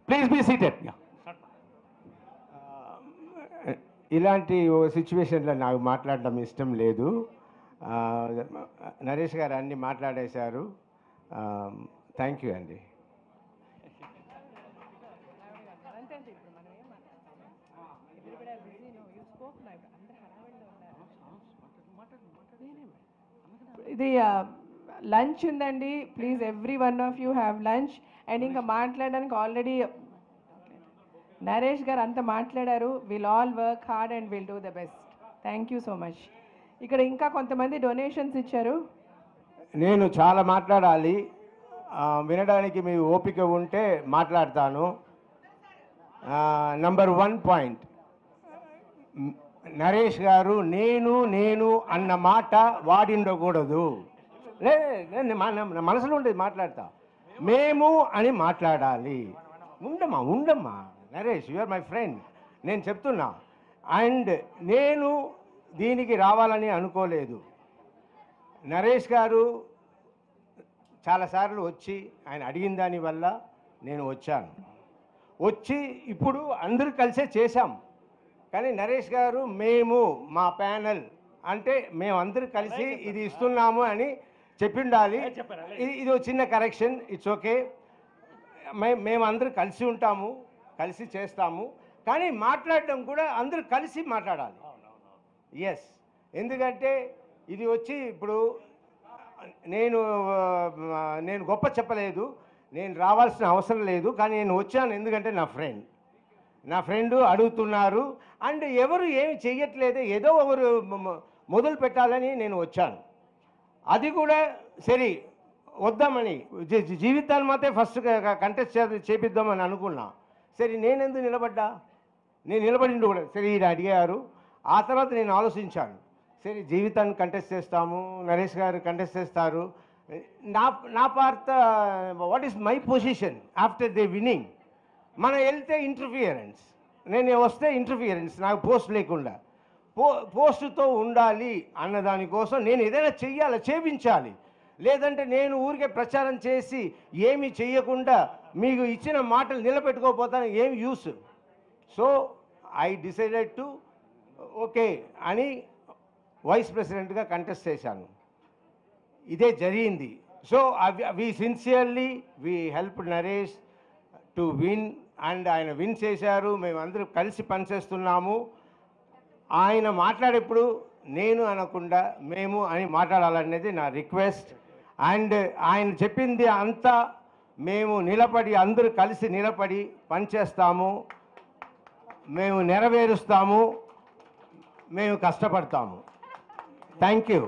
Please be seated. ఇలాంటి సిచ్యువేషన్లో నాకు మాట్లాడడం ఇష్టం లేదు. నరేష్ గారు అన్నీ మాట్లాడేశారు. థ్యాంక్ యూ అండి. ఇది లంచ్ ఉందండి, please every one of you have lunch. And ఇంకా మాట్లాడడానికి ఆల్రెడీ నరేష్ గారు అంత మాట్లాడారు. Will all work hard and will do the best. Thank you so much. ఇక్కడ ఇంకా కొంతమంది డొనేషన్స్ ఇచ్చారు. నేను చాలా మాట్లాడాలి, వినడానికి మీ ఓపిక ఉంటే మాట్లాడతాను. నంబర్ 1 పాయింట్, నరేష్ గారు నేను నేను అన్న మాట వాడిండకూడదు. మనసులో ఉండేది మాట్లాడతా. మేము అని మాట్లాడాలి. ఉండమ్మా Naresh, you are my friend, నేను చెప్తున్నా. అండ్ నేను దీనికి రావాలని అనుకోలేదు. నరేష్ గారు చాలాసార్లు వచ్చి ఆయన అడిగిన దానివల్ల నేను వచ్చాను. వచ్చి ఇప్పుడు అందరూ కలిసే చేశాం. కానీ నరేష్ గారు మేము మా ప్యానెల్ అంటే మేము అందరూ కలిసి ఇది ఇస్తున్నాము అని చెప్పిండాలి. ఇది ఒక చిన్న కరెక్షన్, ఇట్స్ ఓకే. మేము అందరూ కలిసి ఉంటాము, కలిసి చేస్తాము. కానీ మాట్లాడడం కూడా అందరూ కలిసి మాట్లాడాలి. ఎస్, ఎందుకంటే ఇది వచ్చి ఇప్పుడు నేను గొప్ప చెప్పలేదు, నేను రావాల్సిన అవసరం లేదు. కానీ నేను వచ్చాను ఎందుకంటే నా ఫ్రెండ్ అడుగుతున్నారు. అండ్ ఎవరు ఏమి చెయ్యట్లేదు, ఏదో ఎవరు మొదలు పెట్టాలని నేను వచ్చాను. అది కూడా సరే వద్దామని జీవితాన్ని మాత్రం ఫస్ట్ కంటెస్ట్ చేపిద్దామని అనుకున్నా. సరే నేను ఎందుకు నిలబడ్డా, నేను నిలబడిండు కూడా సరే ఈయన అడిగారు. ఆ తర్వాత నేను ఆలోచించాను, సరే జీవితాన్ని కంటెస్ట్ చేస్తాము, నరేష్ గారు కంటెస్ట్ చేస్తారు. నా part what is my position after they winnowing. మనం వెళ్తే ఇంటర్ఫియరెన్స్, నేను వస్తే ఇంటర్ఫియరెన్స్, నాకు పోస్ట్ లేకుండా పోస్టుతో ఉండాలి అన్నదానికోసం నేను ఏదైనా చెయ్యాలి, చేపించాలి. లేదంటే నేను ఊరికే ప్రచారం చేసి ఏమి చెయ్యకుండా మీకు ఇచ్చిన మాటలు నిలబెట్టుకోకపోతాను, ఏమి use. So I decided to okay అని వైస్ ప్రెసిడెంట్గా కంటెస్ట్ చేశాను. ఇదే జరిగింది. So we sincerely we help Naresh to win. And ఆయన విన్ చేశారు. మేమందరూ కలిసి పనిచేస్తున్నాము. ఆయన మాట్లాడేప్పుడు నేను అనకుండా మేము అని మాట్లాడాలనేది నా రిక్వెస్ట్. అండ్ ఆయన చెప్పింది అంతా మేము నిలబడి అందరూ కలిసి నిలబడి పనిచేస్తాము, మేము నెరవేరుస్తాము, మేము కష్టపడతాము. Thank you.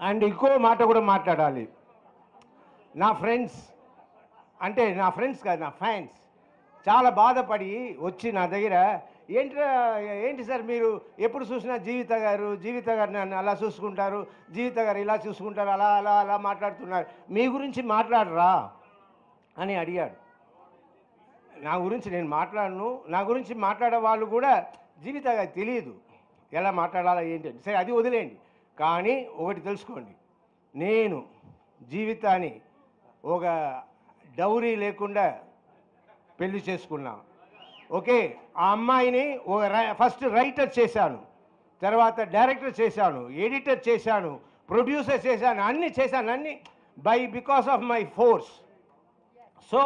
అండ్ ఇంకో మాట కూడా మాట్లాడాలి. నా ఫ్రెండ్స్ అంటే నా ఫ్రెండ్స్ కాదు, నా ఫ్యాన్స్ చాలా బాధపడి వచ్చి నా దగ్గర ఏంటి సార్ మీరు ఎప్పుడు చూసినా జీవిత గారు నన్ను అలా చూసుకుంటారు, జీవిత గారు ఇలా చూసుకుంటారు, అలా అలా అలా మాట్లాడుతున్నారు, మీ గురించి మాట్లాడరా అని అడిగాడు. నా గురించి నేను మాట్లాడను. నా గురించి మాట్లాడే వాళ్ళు కూడా జీవిత గారు తెలియదు ఎలా మాట్లాడాలా ఏంటి. సరే అది వదిలేయండి. కానీ ఒకటి తెలుసుకోండి, నేను జీవితాన్ని ఒక డౌరీ లేకుండా పెళ్లి చేసుకున్నా. ఓకే, ఆ అమ్మాయిని ఫస్ట్ రైటర్ చేశాను, తర్వాత డైరెక్టర్ చేశాను, ఎడిటర్ చేశాను, ప్రొడ్యూసర్ చేశాను, అన్నీ చేశాను, అన్నీ because of my force. So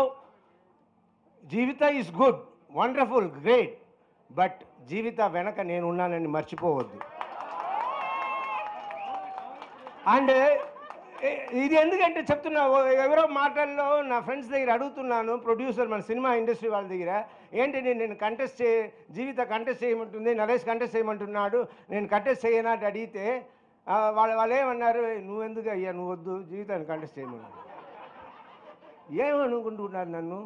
Jeevitha is good, wonderful, great. But Jeevitha వెనక నేను ఉన్నానని మర్చిపోవద్దు. అండ్ ఇది ఎందుకంటే చెప్తున్నా, ఎవరో మాటల్లో నా ఫ్రెండ్స్ దగ్గర అడుగుతున్నాను, ప్రొడ్యూసర్ మన సినిమా ఇండస్ట్రీ వాళ్ళ దగ్గర, ఏంటి నేను కంటెస్ట్ జీవిత కంటెస్ట్ చేయమంటుంది, నరేష్ కంటెస్ట్ చేయమంటున్నాడు, నేను కంటెస్ట్ చేయనా అని అడిగితే వాళ్ళు ఏమన్నారు, నువ్వెందుకు అయ్యా, నువ్వు వద్దు, జీవితాన్ని కంటెస్ట్ చేయమన్నారు. ఏమనుకుంటున్నారు నన్ను,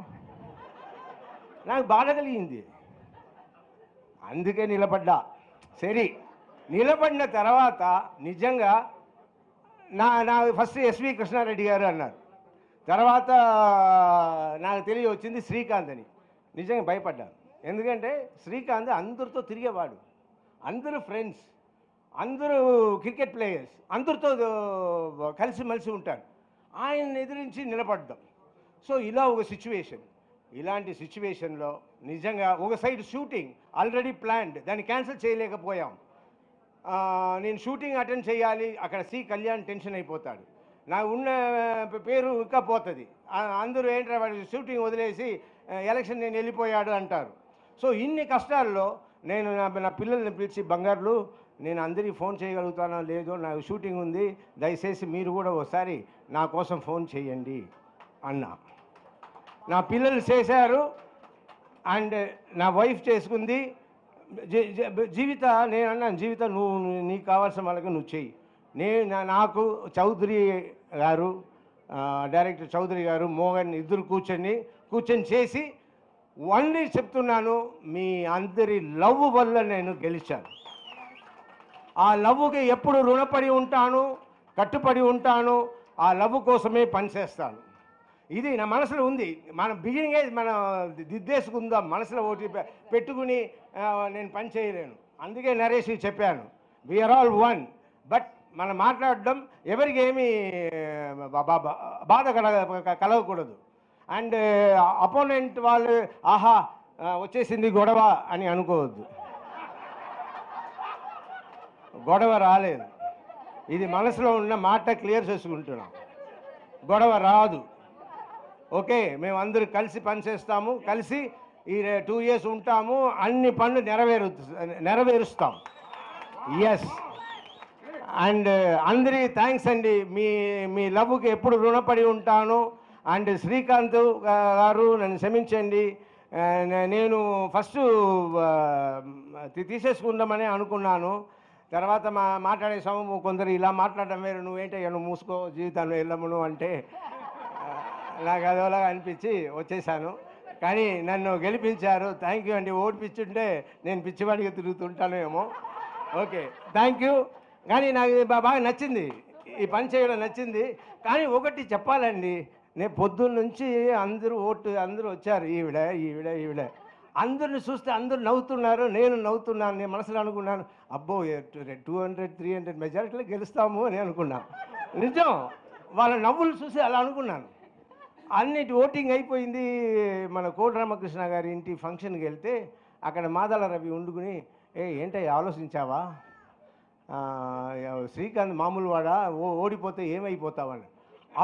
నాకు బాధ కలిగింది. అందుకే నిలబడ్డా. సరే నిలబడిన తర్వాత నిజంగా నా ఫస్ట్ ఎస్వి కృష్ణారెడ్డి గారు అన్నారు, తర్వాత నాకు వచ్చింది శ్రీకాంత్ అని. నిజంగా భయపడ్డాను. ఎందుకంటే శ్రీకాంత్ అందరితో తిరిగేవాడు, అందరూ ఫ్రెండ్స్, అందరూ క్రికెట్ ప్లేయర్స్, అందరితో కలిసిమెలిసి ఉంటాడు. ఆయన ఎదిరించి నిలబడ్డాం. సో ఇలా ఒక సిచ్యువేషన్, ఇలాంటి సిచ్యువేషన్లో నిజంగా ఒక సైడ్ షూటింగ్ ఆల్రెడీ ప్లాన్డ్, దాన్ని క్యాన్సిల్ చేయలేకపోయాం. నేను షూటింగ్ అటెండ్ చేయాలి, అక్కడ సి కళ్యాణ్ టెన్షన్ అయిపోతాడు, నా ఉన్న పేరు ఇంకా పోతుంది, అందరూ ఏంటంటే వాడు షూటింగ్ వదిలేసి ఎలక్షన్ నేను వెళ్ళిపోయాడు అంటారు. సో ఇన్ని కష్టాల్లో నేను నా పిల్లల్ని పిలిచి, బంగారులు నేను అందరికీ ఫోన్ చేయగలుగుతానో లేదో, నాకు షూటింగ్ ఉంది, దయచేసి మీరు కూడా ఒకసారి నా కోసం ఫోన్ చేయండి అన్నా. నా పిల్లలు చేశారు అండ్ నా వైఫ్ చేసుకుంది. జీవిత నేను అన్నాను, జీవిత నువ్వు నీకు కావాల్సిన వాళ్ళకి నువ్వు చెయ్యి. నాకు చౌదరి గారు, డైరెక్టర్ చౌదరి గారు, మోహన్ ఇద్దరు కూర్చొని చేసి ఓన్లీ చెప్తున్నాను, మీ అందరి లవ్ వల్ల నేను గెలిచాను. ఆ లవ్కి ఎప్పుడు రుణపడి ఉంటాను, కట్టుపడి ఉంటాను, ఆ లవ్ కోసమే పనిచేస్తాను. ఇది నా మనసులో ఉంది. మన బిగినింగే మనం దిద్దేసుకుందాం, మనసులో ఒకటి పెట్టుకుని నేను పని చేయలేను. అందుకే నరేష్ చెప్పాను, వీఆర్ ఆల్ వన్. బట్ మనం మాట్లాడడం ఎవరికి ఏమీ బాధ కలగకూడదు. అండ్ అపోనెంట్ వాళ్ళు ఆహా వచ్చేసింది గొడవ అని అనుకోవద్దు. గొడవ రాలేదు, ఇది మనసులో ఉన్న మాట క్లియర్ చేసుకుంటున్నాం. గొడవ రాదు. ఓకే, మేము అందరూ కలిసి పనిచేస్తాము, కలిసి ఈ 2 years ఉంటాము, అన్ని పనులు నెరవేరుస్తాం. ఎస్. అండ్ అందరికీ థ్యాంక్స్ అండి, మీ లవ్కి ఎప్పుడు రుణపడి ఉంటాను. అండ్ శ్రీకాంత్ గారు నన్ను క్షమించండి, నేను ఫస్ట్ తీసేసుకుందామని అనుకున్నాను. తర్వాత మాట్లాడే సమయం కొందరు ఇలా మాట్లాడడం వేరు, నువ్వేంటయ్యా నువ్వు మూసుకో జీవితాన్ని వెళ్ళమును అంటే నాకు అదోలాగా అనిపించి వచ్చేసాను. కానీ నన్ను గెలిపించారు, థ్యాంక్ యూ అండి. ఓడిపించుంటే నేను పిచ్చివాడిగా తిరుగుతుంటాను ఏమో. Okay, thank you. కానీ నాకు బాగా నచ్చింది, ఈ పని చేయడం నచ్చింది. కానీ ఒకటి చెప్పాలండి, నేను పొద్దున్న నుంచి అందరూ వచ్చారు, ఈవిడ అందరిని చూస్తే అందరూ నవ్వుతున్నారు, నేను నవ్వుతున్నాను. నేను మనసులో అనుకున్నాను, అబ్బో 200-300 మెజారిటీలో గెలుస్తాము అని అనుకున్నాను. నిజం, వాళ్ళ నవ్వులు చూసి అలా అనుకున్నాను. అన్నిటి ఓటింగ్ అయిపోయింది. మన కోటి రామకృష్ణ గారి ఇంటి ఫంక్షన్కి వెళ్తే అక్కడ మాదాల రవి ఉండుకుని, ఏంటో ఆలోచించావా, శ్రీకాంత్ మామూలు వాడా, ఓడిపోతే ఏమైపోతావని.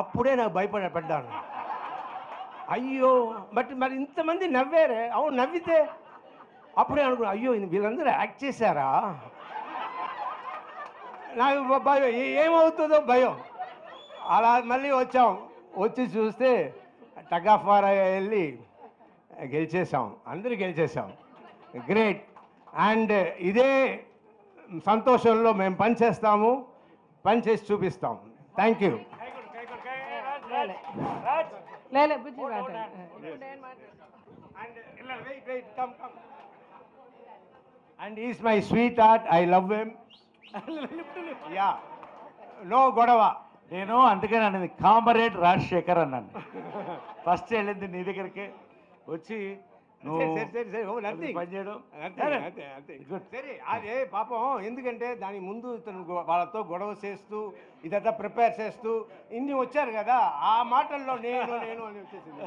అప్పుడే నాకు భయపడ్డాను. అయ్యో మరి ఇంతమంది నవ్వారే, అవును నవ్వితే అప్పుడే అనుకున్నా, అయ్యో వీళ్ళందరూ యాక్ట్ చేశారా, నాకు భయం, ఏమవుతుందో భయం. అలా మళ్ళీ వచ్చి చూస్తే టగ్ ఆఫ్ వార్ వెళ్ళి గెలిచేసాం, అందరూ గెలిచేసాం. గ్రేట్. అండ్ ఇదే సంతోషంలో మేము పనిచేస్తాము, పనిచేసి చూపిస్తాం. Thank you. Bujji and is my sweetheart, I love him. Yeah, no గొడవ. నేను అందుకని అన్నది కామరేడ్ రాజశేఖర్ అన్నాను. ఫస్ట్ వెళ్ళింది నీ దగ్గరికి వచ్చి పనిచేయడం. సరే, అదే పాపం, ఎందుకంటే దాని ముందు ఇతను వాళ్ళతో గొడవ చేస్తూ ఇదంతా ప్రిపేర్ చేస్తూ ఇన్ని వచ్చారు కదా, ఆ మాటల్లో నేను అని వచ్చేసింది.